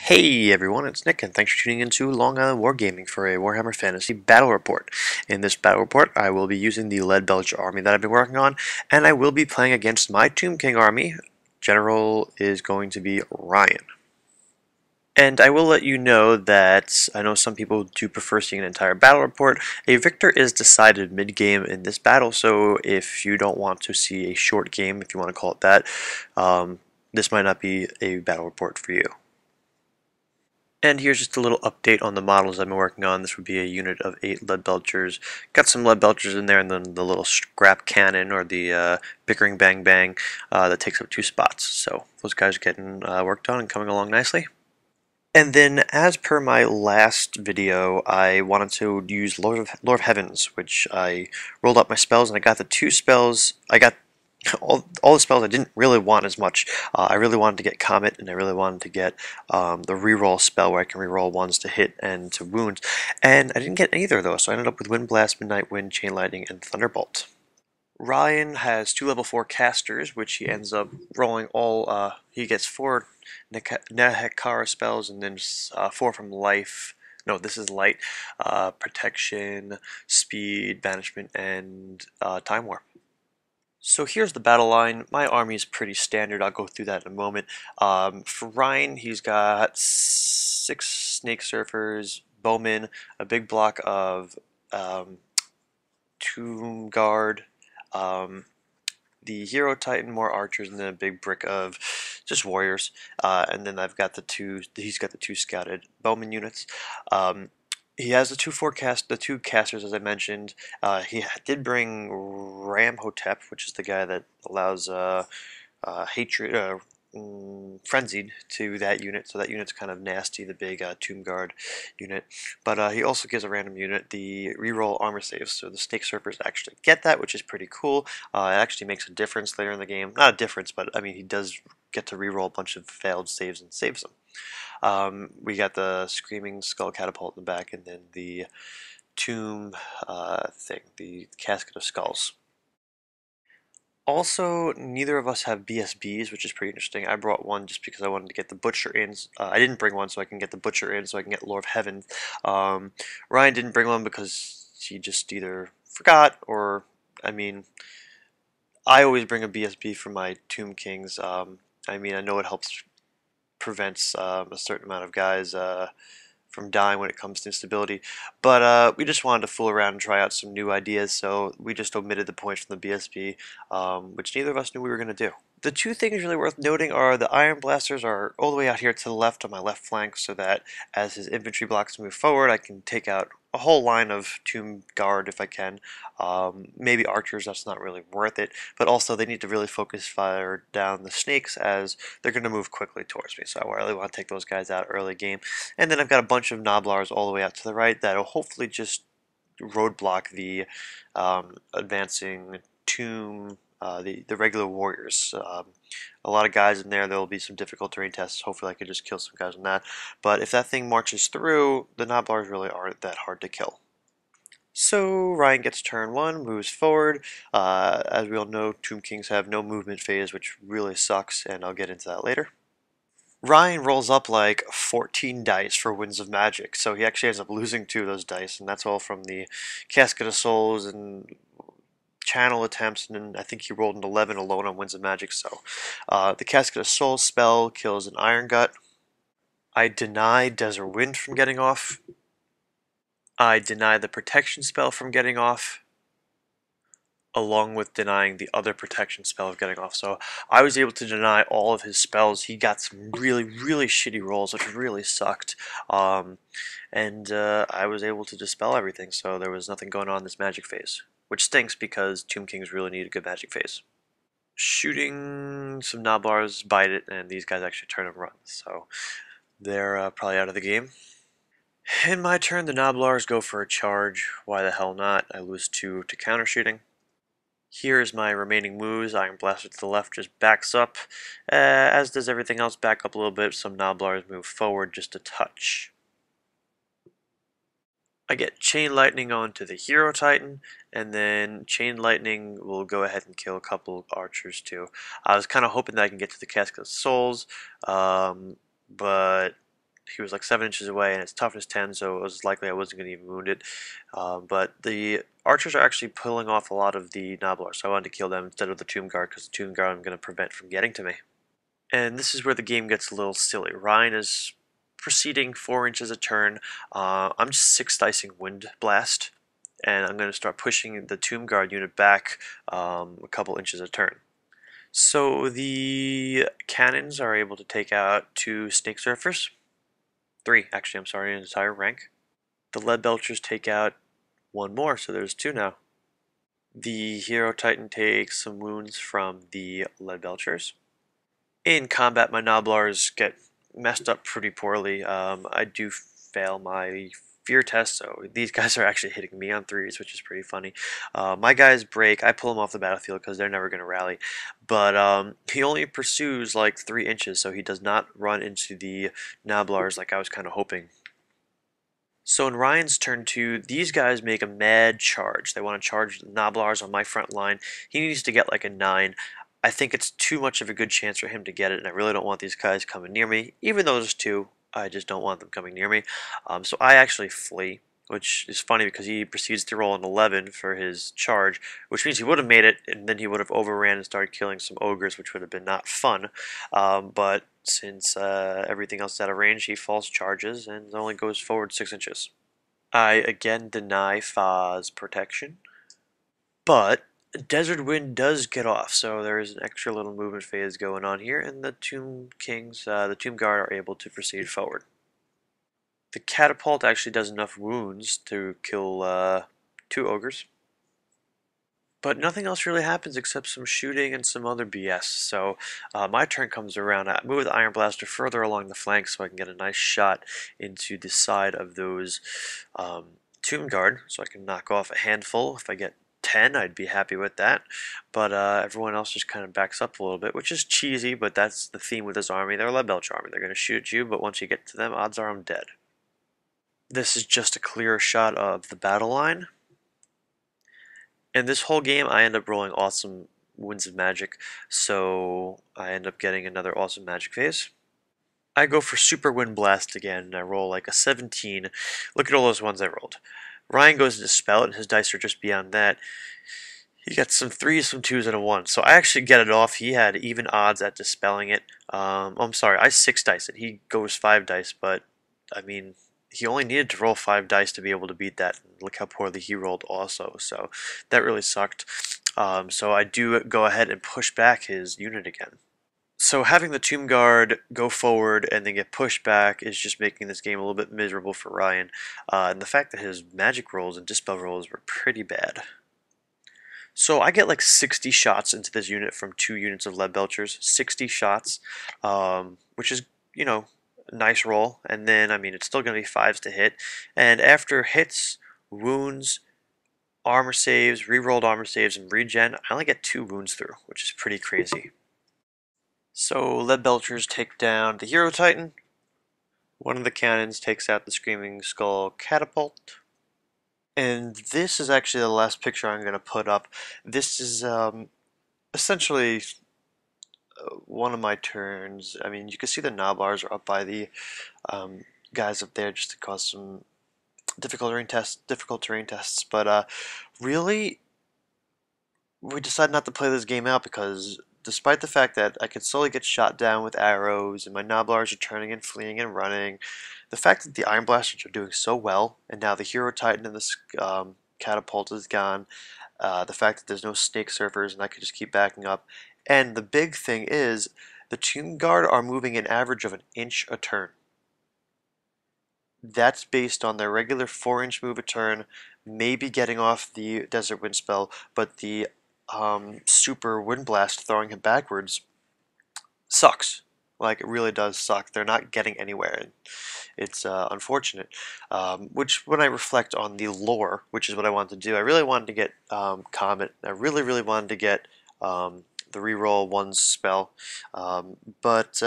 Hey everyone, it's Nick, and thanks for tuning into Long Island Wargaming for a Warhammer Fantasy Battle Report. In this battle report, I will be using the Leadbelcher army that I've been working on, and I will be playing against my Tomb King army. General is going to be Ryan. And I will let you know that I know some people do prefer seeing an entire battle report. A victor is decided mid-game in this battle, so if you don't want to see a short game, if you want to call it that, this might not be a battle report for you. And here's just a little update on the models I've been working on. This would be a unit of 8 Leadbelchers. Got some Leadbelchers in there, and then the little scrap cannon, or the bickering bang bang, that takes up 2 spots. So those guys are getting worked on and coming along nicely. And then, as per my last video, I wanted to use Lord of Heavens, which I rolled up my spells, and I got the 2 spells. I got all the spells I didn't really want as much. I really wanted to get Comet, and I really wanted to get the reroll spell where I can reroll ones to hit and to wound, and I didn't get either of those, so I ended up with Wind Blast, Midnight Wind, Chain Lightning, and Thunderbolt. Ryan has 2 level 4 casters, which he ends up rolling all, he gets 4 Nehekara spells, and then 4 from life. No, this is light, protection, speed, banishment, and time warp. So here's the battle line. My army is pretty standard. I'll go through that in a moment. For Ryan, he's got 6 Snake Surfers, Bowmen, a big block of Tomb Guard, the Hero Titan, more archers, and then a big brick of just warriors. And then he's got the 2 scouted Bowman units. He has the 2 casters, as I mentioned. He did bring Ramhotep, which is the guy that allows hatred, frenzied to that unit, so that unit's kind of nasty, the big Tomb Guard unit. But he also gives a random unit the reroll armor saves, so the Snake Surfers actually get that, which is pretty cool. It actually makes a difference later in the game. Not a difference, but I mean, he does get to reroll a bunch of failed saves and saves them. We got the Screaming Skull Catapult in the back, and then the Tomb thing, the Casket of Skulls. Also, neither of us have BSBs, which is pretty interesting. I brought one just because I wanted to get the Butcher in. I didn't bring one so I can get the Butcher in, so I can get Lord of Heaven. Ryan didn't bring one because he just either forgot or, I mean, I always bring a BSB for my Tomb Kings. I mean, I know it helps prevents a certain amount of guys from dying when it comes to instability. But we just wanted to fool around and try out some new ideas, so we just omitted the points from the BSB, which neither of us knew we were going to do. The 2 things really worth noting are the Iron Blasters are all the way out here to the left on my left flank, so that as his infantry blocks move forward, I can take out a whole line of Tomb Guard if I can. Maybe archers, that's not really worth it, but also they need to really focus fire down the snakes as they're going to move quickly towards me, so I really want to take those guys out early game. And then I've got a bunch of Noblars all the way out to the right that'll hopefully just roadblock the advancing Tomb, the regular warriors. A lot of guys in there, there will be some difficult terrain tests. Hopefully I can just kill some guys on that. But if that thing marches through, the Noblars really aren't that hard to kill. So Ryan gets turn 1, moves forward. As we all know, Tomb Kings have no movement phase, which really sucks, and I'll get into that later. Ryan rolls up like 14 dice for Winds of Magic, so he actually ends up losing 2 of those dice, and that's all from the Casket of Souls and channel attempts, and I think he rolled an 11 alone on Winds of Magic, so the Casket of Souls spell kills an Iron Gut. I deny Desert Wind from getting off. I deny the protection spell from getting off, along with denying the other protection spell of getting off. So I was able to deny all of his spells. He got some really, really shitty rolls, which really sucked. And I was able to dispel everything, so there was nothing going on in this magic phase. Which stinks because Tomb Kings really need a good magic phase. Shooting some Noblars bite it, and these guys actually turn and run. So they're probably out of the game. In my turn, the Noblars go for a charge. Why the hell not? I lose 2 to counter shooting. Here's my remaining moves. Iron Blaster to the left just backs up, as does everything else. Back up a little bit. Some Noblars move forward just a touch. I get Chain Lightning onto the Hero Titan, and then Chain Lightning will go ahead and kill a couple archers too. I was kind of hoping that I can get to the Casket of Souls, but he was like 7 inches away, and it's toughness 10, so it was likely I wasn't going to even wound it. But the archers are actually pulling off a lot of the Noblars, so I wanted to kill them instead of the Tomb Guard, because the Tomb Guard I'm going to prevent from getting to me. And this is where the game gets a little silly. Ryan is proceeding 4 inches a turn. I'm just 6 dicing Wind Blast, and I'm going to start pushing the Tomb Guard unit back a couple inches a turn. So the cannons are able to take out 2 Snake Surfers. 3, actually, I'm sorry, an entire rank. The Leadbelchers take out 1 more, so there's 2 now. The Hero Titan takes some wounds from the Leadbelchers. In combat, my Noblars get messed up pretty poorly. I do fail my fear test, so these guys are actually hitting me on 3s, which is pretty funny. My guys break. I pull them off the battlefield because they're never going to rally. But he only pursues like 3 inches, so he does not run into the Noblars like I was kind of hoping. So in Ryan's turn 2, these guys make a mad charge. They want to charge the Noblars on my front line. He needs to get like a 9. I think it's too much of a good chance for him to get it, and I really don't want these guys coming near me. Even though there's 2, I just don't want them coming near me. So I actually flee, which is funny because he proceeds to roll an 11 for his charge, which means he would have made it, and then he would have overran and started killing some ogres, which would have been not fun. But since everything else is out of range, he false charges and only goes forward 6 inches. I again deny Fa's protection, but Desert Wind does get off, so there is an extra little movement phase going on here, and the Tomb Kings, the Tomb Guard, are able to proceed forward. The catapult actually does enough wounds to kill 2 ogres. But nothing else really happens except some shooting and some other BS. So my turn comes around. I move the Iron Blaster further along the flank so I can get a nice shot into the side of those Tomb Guard, so I can knock off a handful. If I get 10, I'd be happy with that. But everyone else just kind of backs up a little bit, which is cheesy, but that's the theme with this army. They're a Leadbelcher army. They're going to shoot at you, but once you get to them, odds are I'm dead. This is just a clear shot of the battle line. And this whole game, I end up rolling awesome Winds of Magic, so I end up getting another awesome magic phase. I go for Super Wind Blast again, and I roll like a 17. Look at all those ones I rolled. Ryan goes into Spell, and his dice are just beyond that. He got some 3s, some 2s, and a 1. So I actually get it off. He had even odds at dispelling it. I'm sorry, I 6 dice it. He goes 5 dice, but I mean, he only needed to roll 5 dice to be able to beat that. Look how poorly he rolled also. So that really sucked. So I do go ahead and push back his unit again. So having the Tomb Guard go forward and then get pushed back is just making this game a little bit miserable for Ryan. And the fact that his magic rolls and dispel rolls were pretty bad. So I get like 60 shots into this unit from 2 units of Leadbelchers. 60 shots, which is, you know, a nice roll. And then, I mean, it's still going to be 5s to hit. And after hits, wounds, armor saves, rerolled armor saves, and regen, I only get 2 wounds through, which is pretty crazy. So Leadbelchers take down the Hero Titan. One of the cannons takes out the Screaming Skull catapult. And this is actually the last picture I'm going to put up. This is essentially one of my turns. I mean, you can see the Noblars are up by the guys up there just to cause some difficult terrain tests. But really, we decided not to play this game out because despite the fact that I could slowly get shot down with arrows and my Noblars are turning and fleeing and running, the fact that the Iron Blasters are doing so well, and now the Hero Titan and the catapult is gone, the fact that there's no Snake Surfers and I could just keep backing up, and the big thing is the Tomb Guard are moving an average of an inch a turn. That's based on their regular 4-inch move a turn, maybe getting off the Desert Wind spell, but the Super Wind Blast throwing him backwards sucks. Like, it really does suck. They're not getting anywhere, and it's unfortunate. Which, when I reflect on the lore, which is what I wanted to do, I really wanted to get Comet. I really wanted to get the reroll 1's spell. But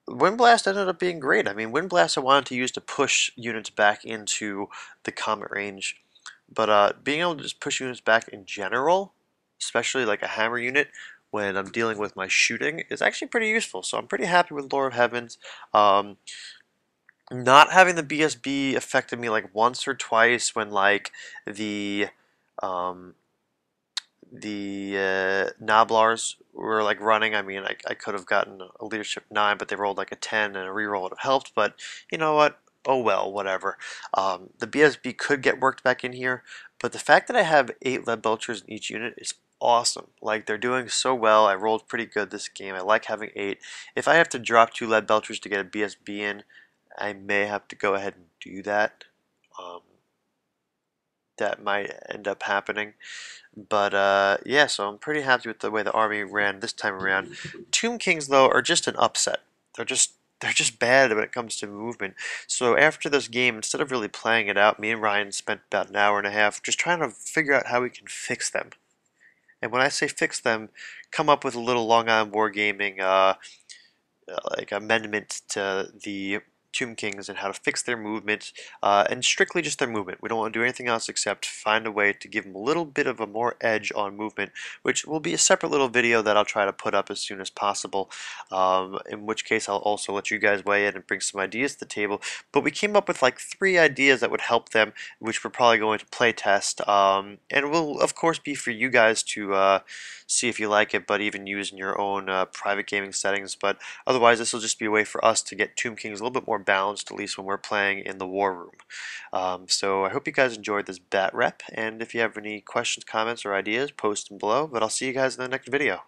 Wind Blast ended up being great. I mean, Wind Blast I wanted to use to push units back into the Comet range. But being able to just push units back in general, especially like a hammer unit, when I'm dealing with my shooting is actually pretty useful. So I'm pretty happy with Lore of Heavens. Um, Not having the BSB affected me like once or twice when like the um, Noblars were like running. I mean, I could have gotten a leadership 9, but they rolled like a 10 and a reroll would have helped. But you know what? Oh well, whatever. The BSB could get worked back in here, but the fact that I have 8 Leadbelchers in each unit is awesome. Like they're doing so well. I rolled pretty good this game. I like having 8. If I have to drop 2 Leadbelchers to get a BSB in, I may have to go ahead and do that. Um, that might end up happening. But yeah, so I'm pretty happy with the way the army ran this time around. Tomb Kings though are just an upset. They're just bad when it comes to movement. So after this game, instead of really playing it out, me and Ryan spent about an hour and a half just trying to figure out how we can fix them. And when I say fix them, come up with a little Long Island Wargaming like amendment to the Tomb Kings and how to fix their movement, and strictly just their movement. We don't want to do anything else except find a way to give them a little bit of a more edge on movement, which will be a separate little video that I'll try to put up as soon as possible, in which case I'll also let you guys weigh in and bring some ideas to the table. But we came up with like 3 ideas that would help them, which we're probably going to play test, and will of course be for you guys to see if you like it, but even use in your own private gaming settings. But otherwise, this will just be a way for us to get Tomb Kings a little bit more balanced, at least when we're playing in the war room. So I hope you guys enjoyed this bat rep, and if you have any questions, comments, or ideas, post them below. But I'll see you guys in the next video.